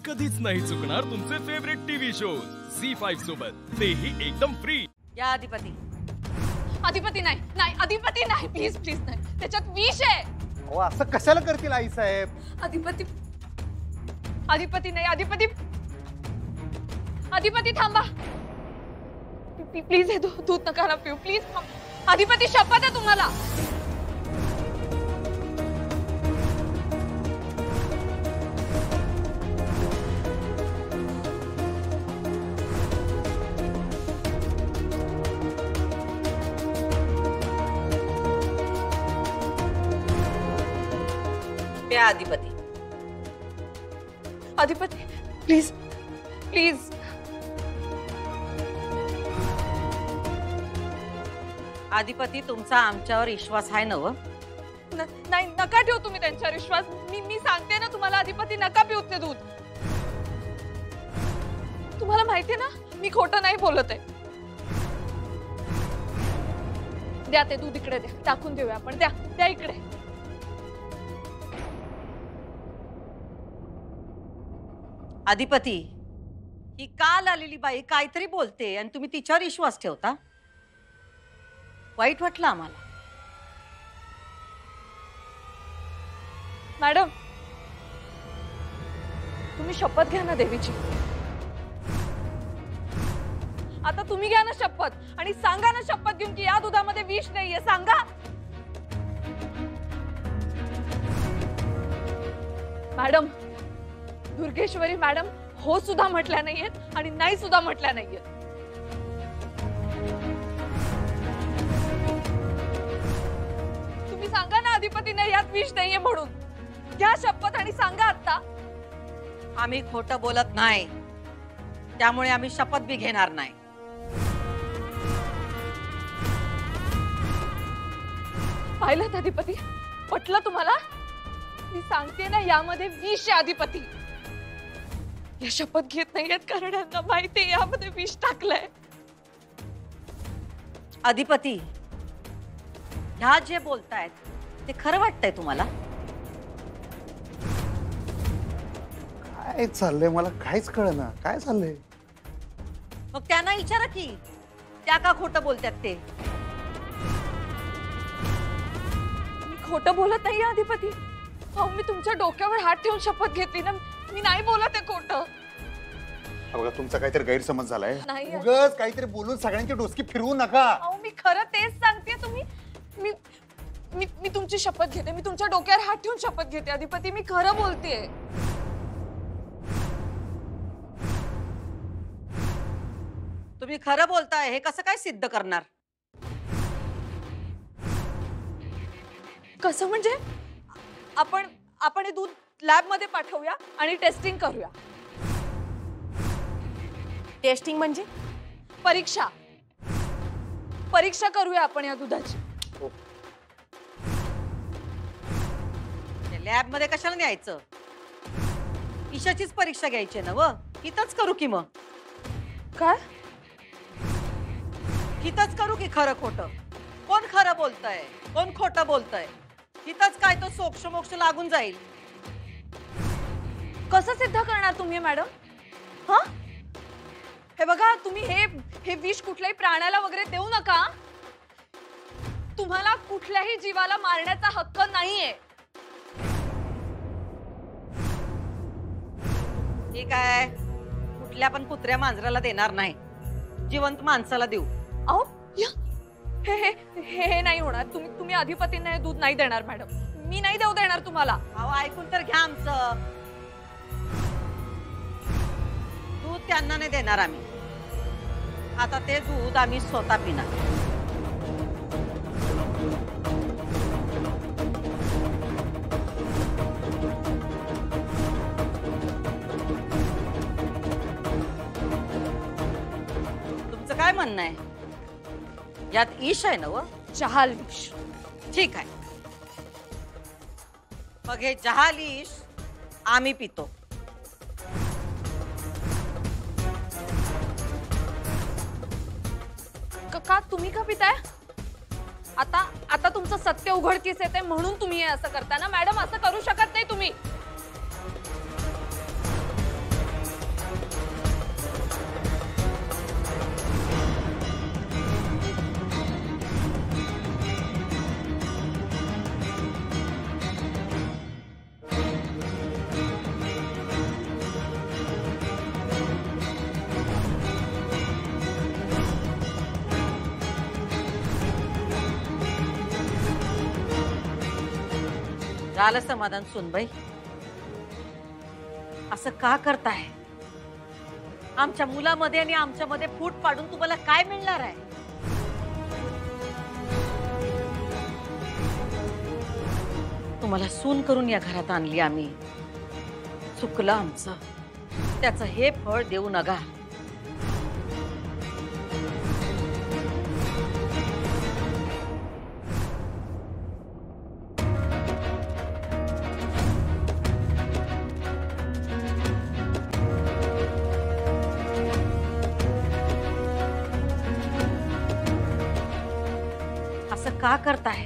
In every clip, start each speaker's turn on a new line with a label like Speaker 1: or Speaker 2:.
Speaker 1: कधीच नाही चुकणार तुमचे फेवरेट टीव्ही शोज झी5 सोबत, तेही एकदम फ्री।
Speaker 2: या अधिपती
Speaker 3: अधिपती नाही नाही अधिपती नाही, प्लीज प्लीज नाही, त्याच्यात विष आहे।
Speaker 4: अहो असं कशाला करतील आई साहेब?
Speaker 3: अधिपती अधिपती नाही, अधिपती अधिपती थांबा प्लीज, हे दूध नका ना पिऊ प्लीज। अधिपती शपथ आहे तुम्हाला।
Speaker 2: प्या अधिपती।
Speaker 3: अधिपती प्लीज प्लीज।
Speaker 2: अधिपती तुमचा आमच्यावर विश्वास आहे नव?
Speaker 3: नाही नका ठेवू तुम्ही त्यांच्यावर विश्वास। मी सांगते ना तुम्हाला, अधिपती नका पिऊ ते दूध। तुम्हाला माहितीये ना मी खोटं नाही बोलत आहे। द्या ते दूध इकडे, द्या टाकून देऊया आपण, द्या द्या इकडे।
Speaker 2: अधिपती ही काल आलेली बाई काहीतरी बोलते आणि तुम्ही तिच्यावर विश्वास ठेवता, वाईट वाटलं आम्हाला।
Speaker 3: मॅडम तुम्ही शपथ घ्या ना देवीची। आता तुम्ही घ्या ना शपथ आणि सांगा ना शपथ घेऊन की या दुधामध्ये विष नाहीये, सांगा। मॅडम दुर्गेश्वरी मॅडम हो सुद्धा म्हटल्या नाहीयेत आणि नाही सुद्धा म्हटल्या नाहीयेत। तुम्ही सांगा ना अधिपती नाही यात विष नाहीये म्हणून, घ्या शपथ आणि सांगा आता।
Speaker 2: आम्ही खोटं बोलत नाही, त्यामुळे आम्ही शपथ बी घेणार नाही।
Speaker 3: पाहिलं अधिपती, पटलं तुम्हाला? मी सांगते ना यामध्ये विष आहे अधिपती। या शपथ घेत नाहीयेत कारण यांना माहिती यामध्ये विष टाकलंय।
Speaker 2: अधिपती ह्या जे बोलतायत ते खरं वाटतंय तुम्हाला?
Speaker 4: काय चाललंय मला काहीच कळेना, काय चाललंय?
Speaker 2: मग त्यांना विचारा की त्या का खोटं बोलतात ते।
Speaker 3: मी खोटं बोलत नाहीये अधिपती। अहो मी तुमच्या डोक्यावर हात ठेवून शपथ घेतली ना, मी नाही बोलत आहे खोटं।
Speaker 4: बघा तुमचा काहीतरी गैरसमज झालाय,
Speaker 3: नाही।
Speaker 4: उगाच काहीतरी बोलून सगळ्यांची डोसकी फिरवू नका।
Speaker 3: अहो मी खरं तेच सांगते, तुम्ही मी मी मी तुमची शपथ घेते, मी तुमच्या डोक्यावर हात ठेवून शपथ घेते अधिपती, मी खरं बोलतेय।
Speaker 2: तुम्ही खरं बोलताय हे कसं काय सिद्ध करणार?
Speaker 3: कसं म्हणजे? आपण हे दूध लॅब मध्ये पाठवूया आणि टेस्टिंग करूया।
Speaker 5: टेस्टिंग म्हणजे?
Speaker 3: परीक्षा परीक्षा करूया आपण या दुधाची।
Speaker 2: लॅब मध्ये कशाला न्यायचं? ईशाचीच परीक्षा घ्यायची ना व, इथंच करू की मग?
Speaker 3: काय?
Speaker 2: इथंच करू की खरं खोटं? कोण खरं बोलतंय कोण खोटं बोलतंय इथंच काय तो सोक्ष मोक्ष लागून जाईल।
Speaker 3: कसं सिद्ध करणार तुम्ही मॅडम? हा हे बघा, तुम्ही हे विष कुठल्याही प्राण्याला वगैरे देऊ नका। तुम्हाला कुठल्याही जीवाला मारण्याचा हक्क नाहीये।
Speaker 2: ठीक आहे, कुठल्या पण कुत्र्या मांजराला देणार नाही, जिवंत माणसाला देऊ।
Speaker 3: अहो हे हे हे नाही होणार। तुम्ही अधिपतींना दूध नाही देणार मॅडम, मी नाही देऊ देणार तुम्हाला।
Speaker 2: अहो ऐकून तर घ्या आमचं, दूध त्यांना नाही देणार आम्ही। आता ते दूध आम्ही स्वतः पिणार। तुमचं काय म्हणणं आहे? यात ईश आहे ना व?
Speaker 3: जहाल विष।
Speaker 2: ठीक आहे, मग हे जहाल ईश आम्ही पितो।
Speaker 3: का तुम्ही का पिताय? आता तुमचं सत्य उघडकीस येते म्हणून तुम्ही असं करता ना मॅडम, असं करू शकत नाही तुम्ही।
Speaker 2: झालं समाधान सुनबाई. असं का करताय? आमच्या मुलामध्ये आणि आमच्यामध्ये फूट पाडून तुम्हाला काय मिळणार आहे? तुम्हाला सून करून या घरात आणली आम्ही. चुकलं आमचं. त्याचं हे फळ देऊ नका. असं का करताय?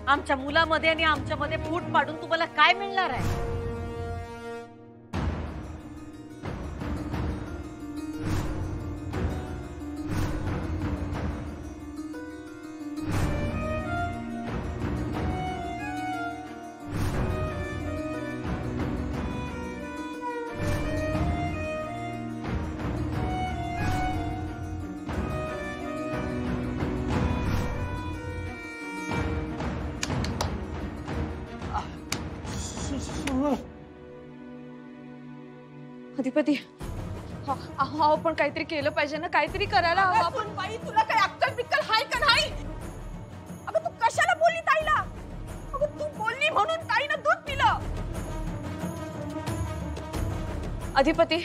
Speaker 2: आमच्या मुलामध्ये आणि आमच्यामध्ये फूट पाडून तुम्हाला काय मिळणार आहे?
Speaker 3: अधिपती अहो पण काहीतरी केलं पाहिजे ना. काहीतरी करायला हवं आपण.
Speaker 5: बाई तुला काय अक्कल बिक्कल हाय का नाही? अगं तू कशाला बोलली ताईला? अगं तू बोलली म्हणून ताईनं दूध पिलं.
Speaker 3: अधिपती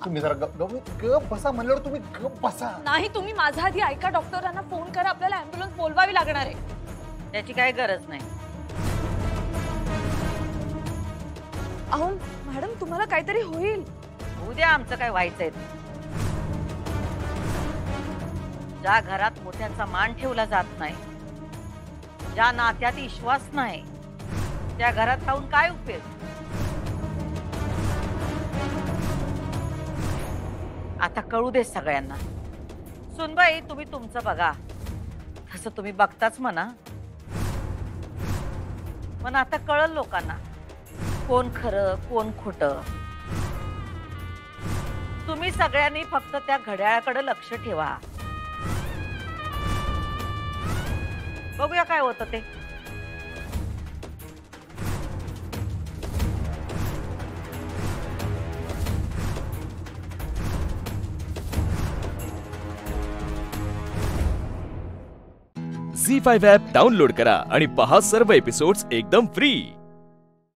Speaker 4: तुम्ही जरा गप बसा म्हणल्यावर तुम्ही गप बसा.
Speaker 3: नाही, तुम्ही माझा आधी ऐका. डॉक्टरांना फोन करा. आपल्याला ॲम्ब्युलन्स बोलवावी लागणार आहे.
Speaker 2: त्याची काही गरज नाही.
Speaker 3: अहो मॅडम तुम्हाला काहीतरी होईल.
Speaker 2: उद्या आमचं काय व्हायचंय? ज्या घरात मोठ्यांचा मान ठेवला जात नाही, ज्या नात्यात विश्वास नाही, त्या घरात राहून काय उपयोग? आता कळू दे सगळ्यांना. सुनबाई तुम्ही तुमचं बघा. तसं तुम्ही बघताच म्हणा. पण आता कळलं लोकांना कोण खरं कोण खोटं. तुम्ही सगळ्यांनी फक्त त्या घड्याळाकडे लक्ष ठेवा. बघूया काय होतं ते.
Speaker 1: झी5 ॲप डाउनलोड करा आणि पहा सर्व एपिसोड्स एकदम फ्री.